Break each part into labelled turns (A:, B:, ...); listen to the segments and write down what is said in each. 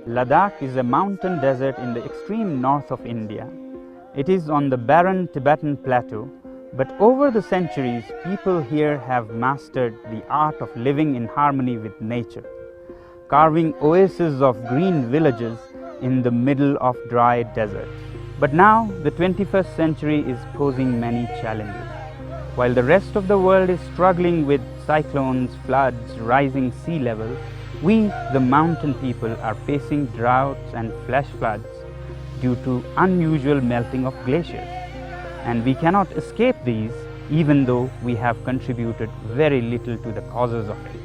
A: Ladakh is a mountain desert in the extreme north of India. It is on the barren Tibetan plateau, but over the centuries, people here have mastered the art of living in harmony with nature, carving oases of green villages in the middle of dry deserts. But now, the 21st century is posing many challenges. While the rest of the world is struggling with cyclones, floods, rising sea levels, we, the mountain people, are facing droughts and flash floods due to unusual melting of glaciers. And we cannot escape these, even though we have contributed very little to the causes of it.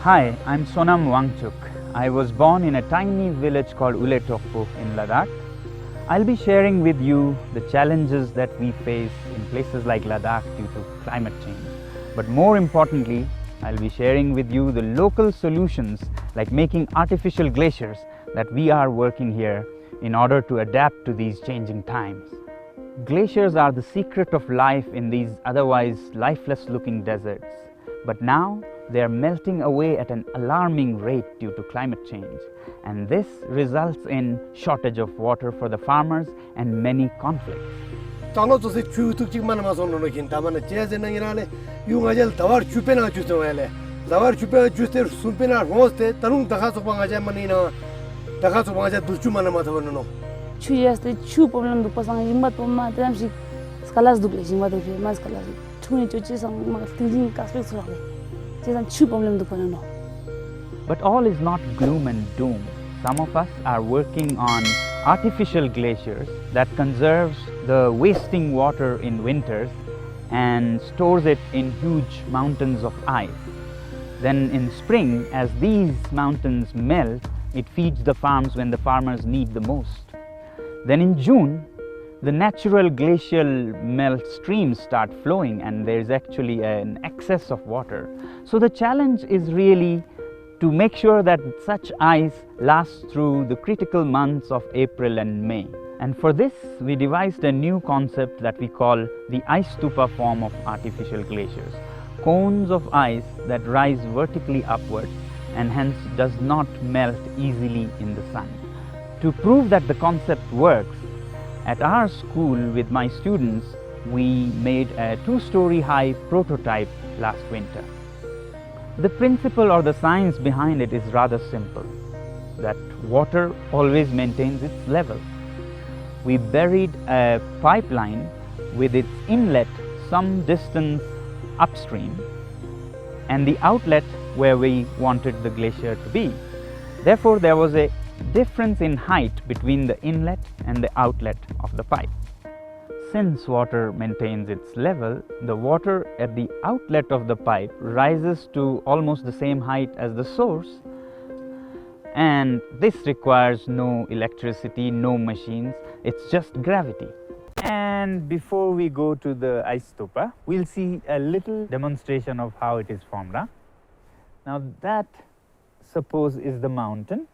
A: Hi, I'm Sonam Wangchuk. I was born in a tiny village called Uletokpo in Ladakh. I'll be sharing with you the challenges that we face in places like Ladakh due to climate change. But more importantly, I'll be sharing with you the local solutions like making artificial glaciers that we are working here in order to adapt to these changing times. Glaciers are the secret of life in these otherwise lifeless looking deserts. But now they are melting away at an alarming rate due to climate change. And this results in shortage of water for the farmers and many conflicts. But all is not gloom and doom. Some of us are working on artificial glaciers that conserves the wasting water in winters and stores it in huge mountains of ice. Then in spring, as these mountains melt, it feeds the farms when the farmers need the most. Then in June, the natural glacial melt streams start flowing and there is actually an excess of water. So the challenge is really to make sure that such ice lasts through the critical months of April and May. And for this, we devised a new concept that we call the Ice-Stupa form of artificial glaciers. Cones of ice that rise vertically upwards and hence does not melt easily in the sun. To prove that the concept works, at our school with my students, we made a 2-story high prototype last winter. The principle or the science behind it is rather simple, that water always maintains its level. We buried a pipeline with its inlet some distance upstream and the outlet where we wanted the glacier to be. Therefore, there was a difference in height between the inlet and the outlet of the pipe. Since water maintains its level, the water at the outlet of the pipe rises to almost the same height as the source, and this requires no electricity, no machines, it's just gravity. And before we go to the Ice-Stupa, we'll see a little demonstration of how it is formed. Now that, suppose, is the mountain,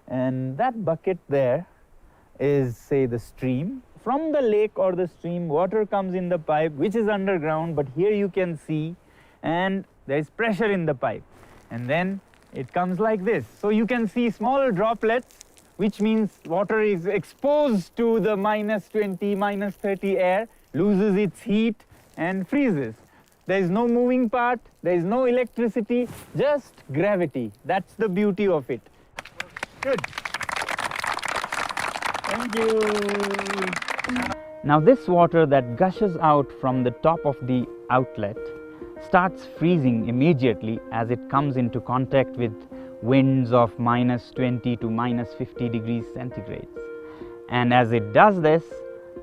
A: and that bucket there is, say, the stream. From the lake or the stream, water comes in the pipe, which is underground, but here you can see, and there is pressure in the pipe. And then it comes like this. So you can see small droplets, which means water is exposed to the -20, -30 air, loses its heat and freezes. There is no moving part, there is no electricity, just gravity. That's the beauty of it. Good. Thank you. Now this water that gushes out from the top of the outlet starts freezing immediately as it comes into contact with winds of -20 to -50 degrees centigrade. And as it does this,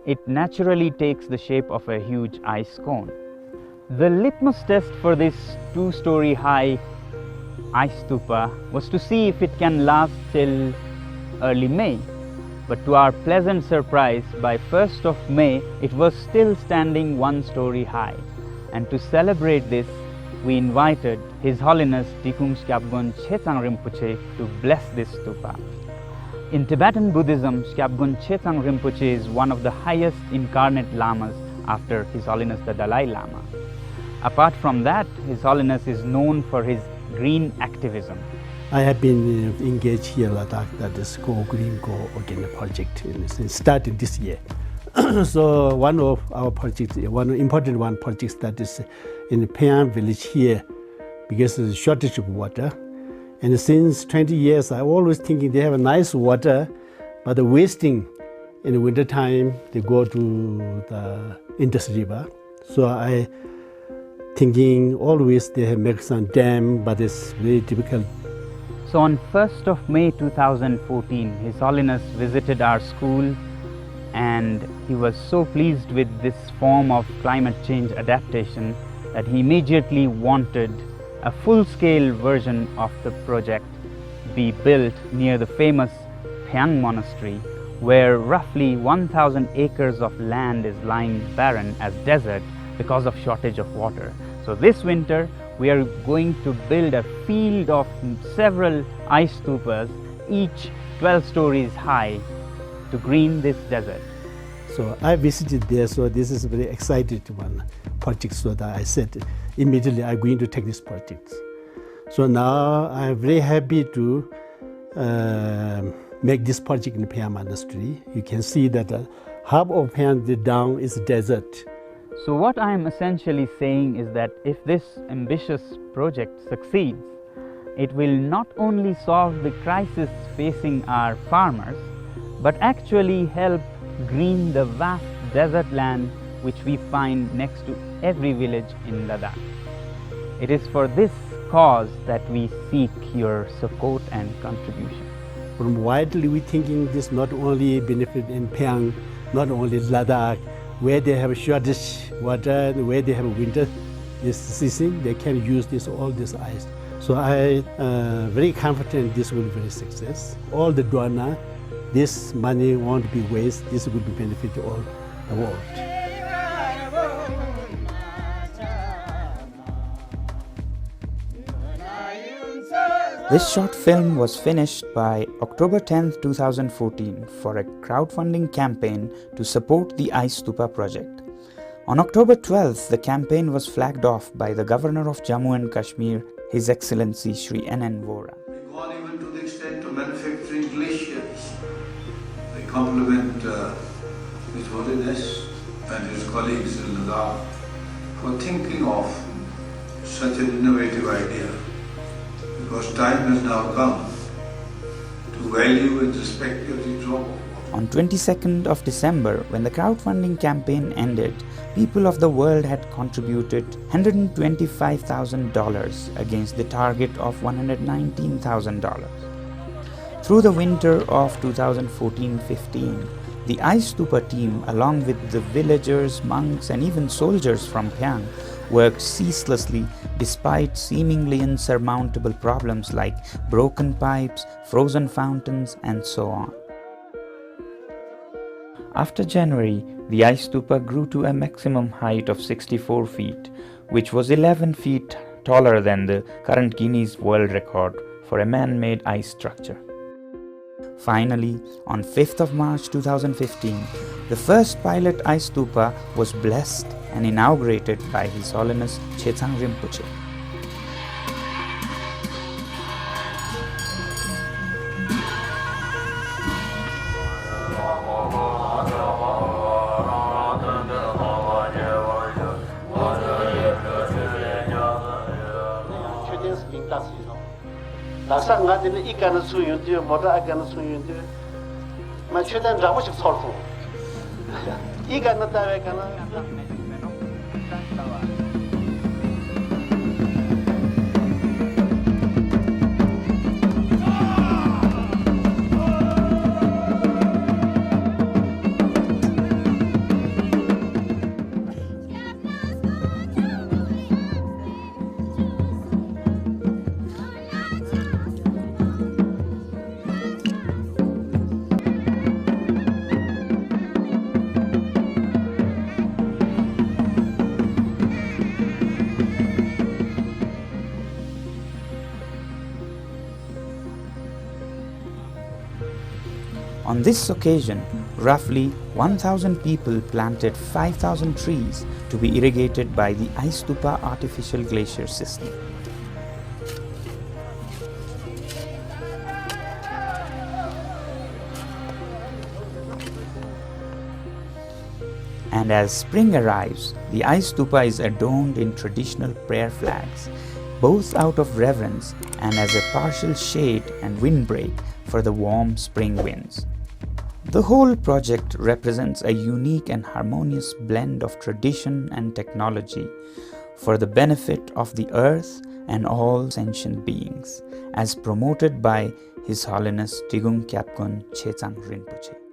A: it naturally takes the shape of a huge ice cone. The litmus test for this 2-story high Ice-Stupa was to see if it can last till early May. But to our pleasant surprise, by 1st of May, it was still standing 1 story high. And to celebrate this, we invited His Holiness Tikum Skyabgon Chetsang Rinpoche to bless this stupa. In Tibetan Buddhism, Skyabgon Chetsang Rinpoche is one of the highest incarnate lamas after His Holiness the Dalai Lama. Apart from that, His Holiness is known for his green activism.
B: I have been engaged here in Ladakh, that is Go Green Go Organic project, starting this year. So one of our projects, one important one project that is in Phayang village here, because of the shortage of water. And since 20 years, I always thinking they have a nice water, but the wasting in the winter time, they go to the Indus River. So I thinking always they have make some dam, but it's very difficult.
A: So on 1st of May 2014, His Holiness visited our school, and he was so pleased with this form of climate change adaptation that he immediately wanted a full-scale version of the project be built near the famous Phayang monastery, where roughly 1,000 acres of land is lying barren as desert because of shortage of water. So this winter we are going to build a field of several Ice-Stupas, each 12 stories high, to green this desert.
B: So I visited there, so this is very excited one project, so that I said immediately I'm going to take this project. So now I'm very happy to make this project in Phayang Monastery. You can see that half of Phayang down is desert.
A: So what I am essentially saying is that if this ambitious project succeeds, it will not only solve the crisis facing our farmers, but actually help green the vast desert land which we find next to every village in Ladakh. It is for this cause that we seek your support and contribution.
B: From widely we thinking this not only benefit in Phayang, not only Ladakh, where they have shortage water and where they have winter this season, they can use this all this ice. So I very confident this will be a success. All the donor, this money won't be waste. This will be benefit to all the world.
C: This short film was finished by October 10, 2014 for a crowdfunding campaign to support the Ice-Stupa project. On October 12th, the campaign was flagged off by the Governor of Jammu and Kashmir, His Excellency Shri N.N. Vohra.
D: We've gone even to the extent of manufacturing glaciers. I compliment His Holiness and his colleagues in Ladakh for thinking of such an innovative idea, because time has now come to value and respect every drop of water.
C: On 22nd of December, when the crowdfunding campaign ended, people of the world had contributed $125,000 against the target of $119,000. Through the winter of 2014-15, the Ice-Stupa team, along with the villagers, monks and even soldiers from Phayang, worked ceaselessly despite seemingly insurmountable problems like broken pipes, frozen fountains and so on. After January, the Ice-Stupa grew to a maximum height of 64 feet, which was 11 feet taller than the current Guinness World Record for a man-made ice structure. Finally, on 5th of March 2015, the first pilot Ice-Stupa was blessed and inaugurated by His Holiness Chetsang Rinpoche. On this occasion, roughly 1,000 people planted 5,000 trees to be irrigated by the Ice-Stupa artificial glacier system. And as spring arrives, the Ice-Stupa is adorned in traditional prayer flags, both out of reverence and as a partial shade and windbreak for the warm spring winds. The whole project represents a unique and harmonious blend of tradition and technology for the benefit of the earth and all sentient beings, as promoted by His Holiness Tigung Kyabgon Chechang Rinpoche.